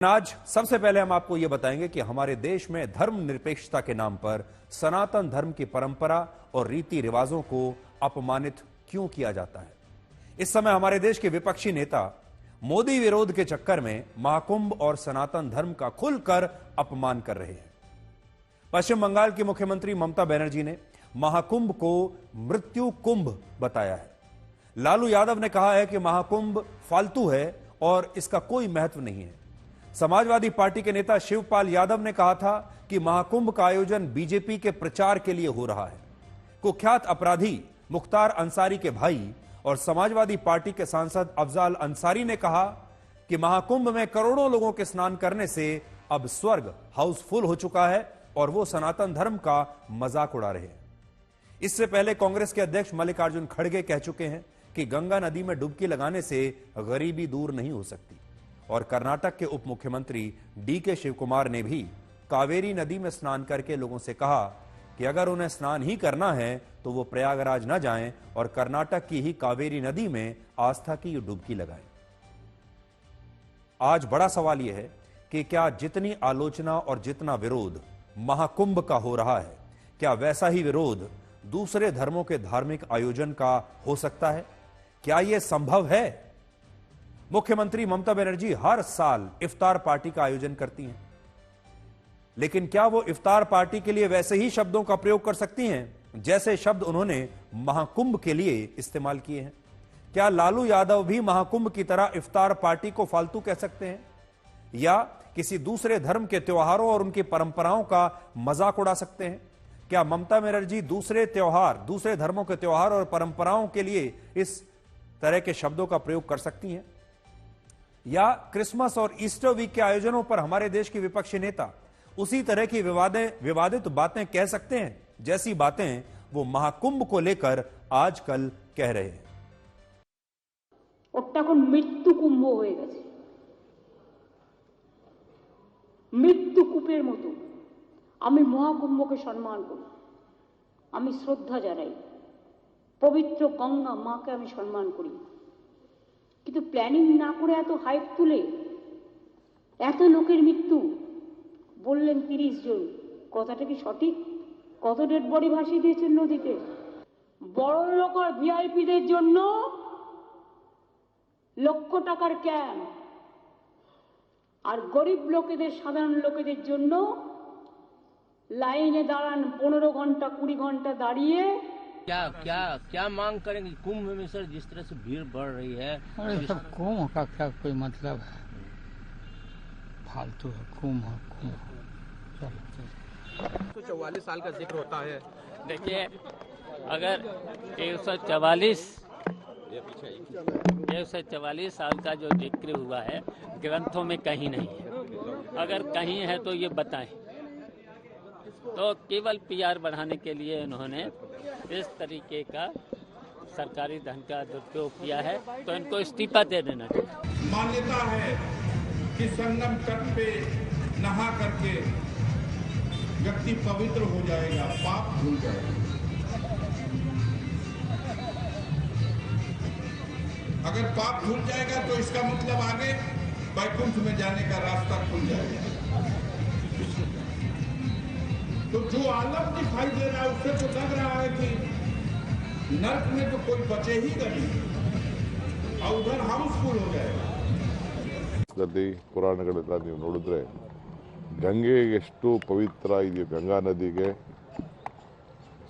आज सबसे पहले हम आपको यह बताएंगे कि हमारे देश में धर्मनिरपेक्षता के नाम पर सनातन धर्म की परंपरा और रीति रिवाजों को अपमानित क्यों किया जाता है। इस समय हमारे देश के विपक्षी नेता मोदी विरोध के चक्कर में महाकुंभ और सनातन धर्म का खुलकर अपमान कर रहे हैं। पश्चिम बंगाल की मुख्यमंत्री ममता बनर्जी ने महाकुंभ को मृत्यु कुंभ बताया है। लालू यादव ने कहा है कि महाकुंभ फालतू है और इसका कोई महत्व नहीं है। समाजवादी पार्टी के नेता शिवपाल यादव ने कहा था कि महाकुंभ का आयोजन बीजेपी के प्रचार के लिए हो रहा है। कुख्यात अपराधी मुख्तार अंसारी के भाई और समाजवादी पार्टी के सांसद अफजाल अंसारी ने कहा कि महाकुंभ में करोड़ों लोगों के स्नान करने से अब स्वर्ग हाउसफुल हो चुका है और वो सनातन धर्म का मजाक उड़ा रहे हैं। इससे पहले कांग्रेस के अध्यक्ष मल्लिकार्जुन खड़गे कह चुके हैं कि गंगा नदी में डुबकी लगाने से गरीबी दूर नहीं हो सकती। और कर्नाटक के उप मुख्यमंत्री डीके शिवकुमार ने भी कावेरी नदी में स्नान करके लोगों से कहा कि अगर उन्हें स्नान ही करना है तो वो प्रयागराज न जाएं और कर्नाटक की ही कावेरी नदी में आस्था की डुबकी लगाएं। आज बड़ा सवाल यह है कि क्या जितनी आलोचना और जितना विरोध महाकुंभ का हो रहा है, क्या वैसा ही विरोध दूसरे धर्मों के धार्मिक आयोजन का हो सकता है? क्या यह संभव है? मुख्यमंत्री ममता बनर्जी हर साल इफ्तार पार्टी का आयोजन करती हैं, लेकिन क्या वो इफ्तार पार्टी के लिए वैसे ही शब्दों का प्रयोग कर सकती हैं जैसे शब्द उन्होंने महाकुंभ के लिए इस्तेमाल किए हैं? क्या लालू यादव भी महाकुंभ की तरह इफ्तार पार्टी को फालतू कह सकते हैं या किसी दूसरे धर्म के त्योहारों और उनकी परंपराओं का मजाक उड़ा सकते हैं? क्या ममता बनर्जी दूसरे धर्मों के त्योहार और परंपराओं के लिए इस तरह के शब्दों का प्रयोग कर सकती हैं? या क्रिसमस और ईस्टर वीक के आयोजनों पर हमारे देश के विपक्षी नेता उसी तरह की विवादित बातें कह सकते हैं जैसी बातें वो महाकुंभ को लेकर आजकल कह रहे हैं? मृत्यु कुंभ हो गेছে, मृत्यु कूपेर मतो आमी महाकुंभके सम्मान करी, आमी श्रद्धा जानाई, पवित्र गंगा माके आमी सम्मान करी, কিন্তু প্ল্যানিং না করে এত হাইপ তুলে এত লোকের মৃত্যু বললেন 30 জন, কথাটা কি সঠিক? কত ডেড বডি ভাসিয়ে দিয়েছেন নদীতে? বড় লোক আর ভিআইপিদের জন্য লক্ষ টাকার ক্যাম্প আর গরিব লোকেদের সাধারণ লোকেদের জন্য লাইনে দাঁড়ান 15 ঘন্টা 20 ঘন্টা দাঁড়িয়ে। क्या क्या क्या मांग करेंगे कुंभ में सर? जिस तरह से भीड़ बढ़ रही है, अरे सब कुंभ का क्या कोई मतलब है? फालतू है कुंभ। 144 साल का जिक्र होता है। देखिए, अगर 144 साल का जो जिक्र हुआ है ग्रंथों में कहीं नहीं है। अगर कहीं है तो ये बताएं। तो केवल पीआर बढ़ाने के लिए इन्होंने इस तरीके का सरकारी धन का दुरुपयोग किया है, तो इनको इस्तीफा दे देना चाहिए। मान्यता है कि संगम तट पे नहा करके व्यक्ति पवित्र हो जाएगा, पाप धुल जाएगा। अगर पाप धुल जाएगा तो इसका मतलब आगे वैकुंठ में जाने का रास्ता खुल जाएगा। तो जो आलम दिखाई दे रहा है उससे तो लग रहा है कि नर्क में तो कोई बचे ही नहीं और उधर हाउसफुल हो जाएगा। ಪುರಾಣಗಳೆಲ್ಲ ನೀವು ನೋಡಿದ್ರೆ ಗಂಗೆ ಎಷ್ಟು ಪವಿತ್ರ ಇದೆಯೋ, ಗಂಗಾ ನದಿಗೆ,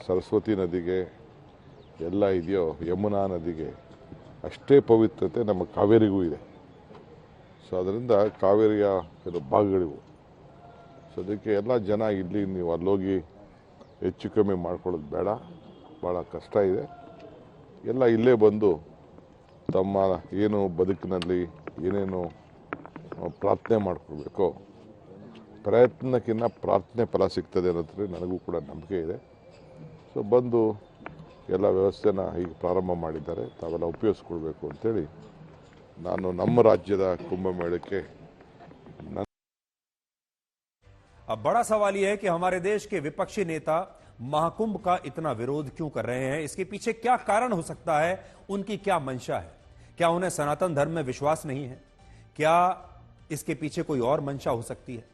ಸರಸ್ವತಿ ನದಿಗೆ ಎಲ್ಲ ಇದೆಯೋ, ಯಮುನಾ ನದಿಗೆ ಅಷ್ಟೇ ಪವಿತ್ರತೆ ನಮ್ಮ ಕಾವೇರಿಗೂ ಇದೆ. ಸೊ ಅದರಿಂದ ಕಾವೇರಿಯ ಭಾಗಗಳಿವು. ಸೊ ಅದಕ್ಕೆ ಎಲ್ಲ ಜನ ಇಲ್ಲಿ ನೀವು ಅಲ್ಲೋಗಿ ಹೆಚ್ಚು ಕಮ್ಮಿ ಮಾಡ್ಕೊಳ್ಳೋದು ಬೇಡ, ಭಾಳ ಕಷ್ಟ ಇದೆ. ಎಲ್ಲ ಇಲ್ಲೇ ಬಂದು ತಮ್ಮ ಏನು ಬದುಕಿನಲ್ಲಿ ಏನೇನು ಪ್ರಾರ್ಥನೆ ಮಾಡ್ಕೊಳ್ಬೇಕೋ, ಪ್ರಯತ್ನಕ್ಕಿಂತ ಪ್ರಾರ್ಥನೆ ಫಲ ಸಿಗ್ತದೆ ಅನ್ನೋದ್ರಲ್ಲಿ ನನಗೂ ಕೂಡ ನಂಬಿಕೆ ಇದೆ. ಸೊ ಬಂದು ಎಲ್ಲ ವ್ಯವಸ್ಥೆನ ಈಗ ಪ್ರಾರಂಭ ಮಾಡಿದ್ದಾರೆ, ತಾವೆಲ್ಲ ಉಪಯೋಗಿಸ್ಕೊಳ್ಬೇಕು ಅಂತೇಳಿ ನಾನು ನಮ್ಮ ರಾಜ್ಯದ ಕುಂಭಮೇಳಕ್ಕೆ अब बड़ा सवाल यह है कि हमारे देश के विपक्षी नेता महाकुंभ का इतना विरोध क्यों कर रहे हैं? इसके पीछे क्या कारण हो सकता है? उनकी क्या मंशा है? क्या उन्हें सनातन धर्म में विश्वास नहीं है? क्या इसके पीछे कोई और मंशा हो सकती है?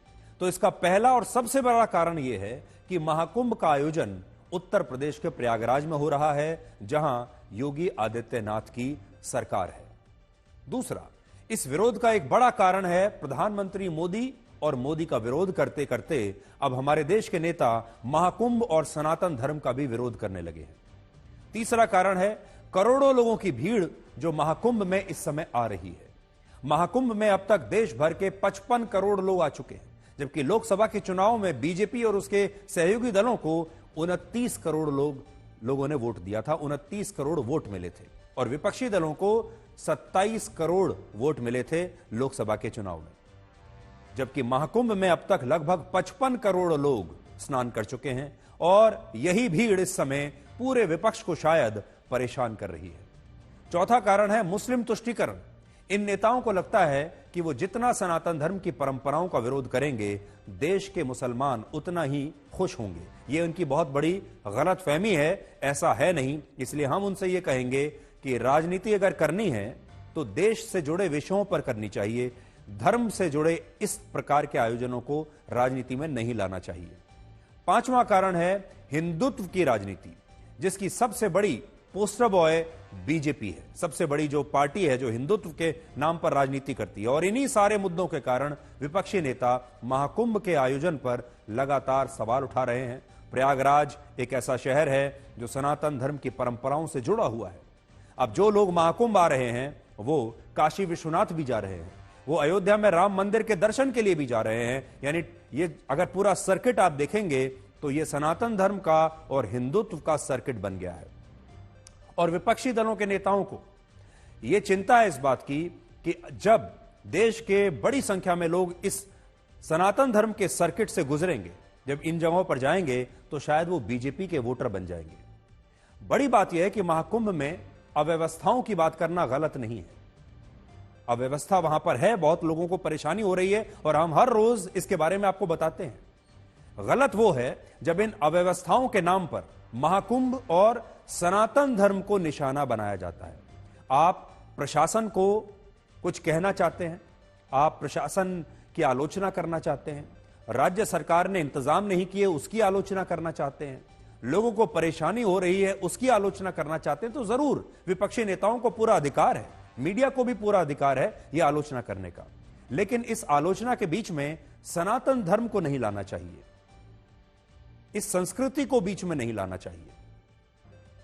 तो इसका पहला और सबसे बड़ा कारण यह है कि महाकुंभ का आयोजन उत्तर प्रदेश के प्रयागराज में हो रहा है, जहां योगी आदित्यनाथ की सरकार है। दूसरा, इस विरोध का एक बड़ा कारण है प्रधानमंत्री मोदी, और मोदी का विरोध करते करते अब हमारे देश के नेता महाकुंभ और सनातन धर्म का भी विरोध करने लगे हैं। तीसरा कारण है करोड़ों लोगों की भीड़ जो महाकुंभ में इस समय आ रही है। महाकुंभ में अब तक देश भर के 55 करोड़ लोग आ चुके हैं, जबकि लोकसभा के चुनाव में बीजेपी और उसके सहयोगी दलों को 29 करोड़ लोगों ने वोट दिया था। 29 करोड़ वोट मिले थे और विपक्षी दलों को 27 करोड़ वोट मिले थे लोकसभा के चुनाव में, जबकि महाकुंभ में अब तक लगभग 55 करोड़ लोग स्नान कर चुके हैं और यही भीड़ इस समय पूरे विपक्ष को शायद परेशान कर रही है। चौथा कारण है मुस्लिम तुष्टीकरण। इन नेताओं को लगता है कि वो जितना सनातन धर्म की परंपराओं का विरोध करेंगे, देश के मुसलमान उतना ही खुश होंगे। ये उनकी बहुत बड़ी गलतफहमी है, ऐसा है नहीं। इसलिए हम उनसे ये कहेंगे कि राजनीति अगर करनी है तो देश से जुड़े विषयों पर करनी चाहिए, धर्म से जुड़े इस प्रकार के आयोजनों को राजनीति में नहीं लाना चाहिए। पांचवां कारण है हिंदुत्व की राजनीति, जिसकी सबसे बड़ी पोस्टर बॉय बीजेपी है। सबसे बड़ी जो पार्टी है जो हिंदुत्व के नाम पर राजनीति करती है, और इन्हीं सारे मुद्दों के कारण विपक्षी नेता महाकुंभ के आयोजन पर लगातार सवाल उठा रहे हैं। प्रयागराज एक ऐसा शहर है जो सनातन धर्म की परंपराओं से जुड़ा हुआ है। अब जो लोग महाकुंभ आ रहे हैं वो काशी विश्वनाथ भी जा रहे हैं, वो अयोध्या में राम मंदिर के दर्शन के लिए भी जा रहे हैं। यानी ये अगर पूरा सर्किट आप देखेंगे तो ये सनातन धर्म का और हिंदुत्व का सर्किट बन गया है। और विपक्षी दलों के नेताओं को यह चिंता है इस बात की कि जब देश के बड़ी संख्या में लोग इस सनातन धर्म के सर्किट से गुजरेंगे, जब इन जगहों पर जाएंगे, तो शायद वो बीजेपी के वोटर बन जाएंगे। बड़ी बात यह है कि महाकुंभ में अव्यवस्थाओं की बात करना गलत नहीं है। अव्यवस्था वहां पर है, बहुत लोगों को परेशानी हो रही है और हम हर रोज इसके बारे में आपको बताते हैं। गलत वो है जब इन अव्यवस्थाओं के नाम पर महाकुंभ और सनातन धर्म को निशाना बनाया जाता है। आप प्रशासन को कुछ कहना चाहते हैं, आप प्रशासन की आलोचना करना चाहते हैं, राज्य सरकार ने इंतजाम नहीं किए उसकी आलोचना करना चाहते हैं, लोगों को परेशानी हो रही है उसकी आलोचना करना चाहते हैं, तो जरूर विपक्षी नेताओं को पूरा अधिकार है, मीडिया को भी पूरा अधिकार है यह आलोचना करने का। लेकिन इस आलोचना के बीच में सनातन धर्म को नहीं लाना चाहिए, इस संस्कृति को बीच में नहीं लाना चाहिए।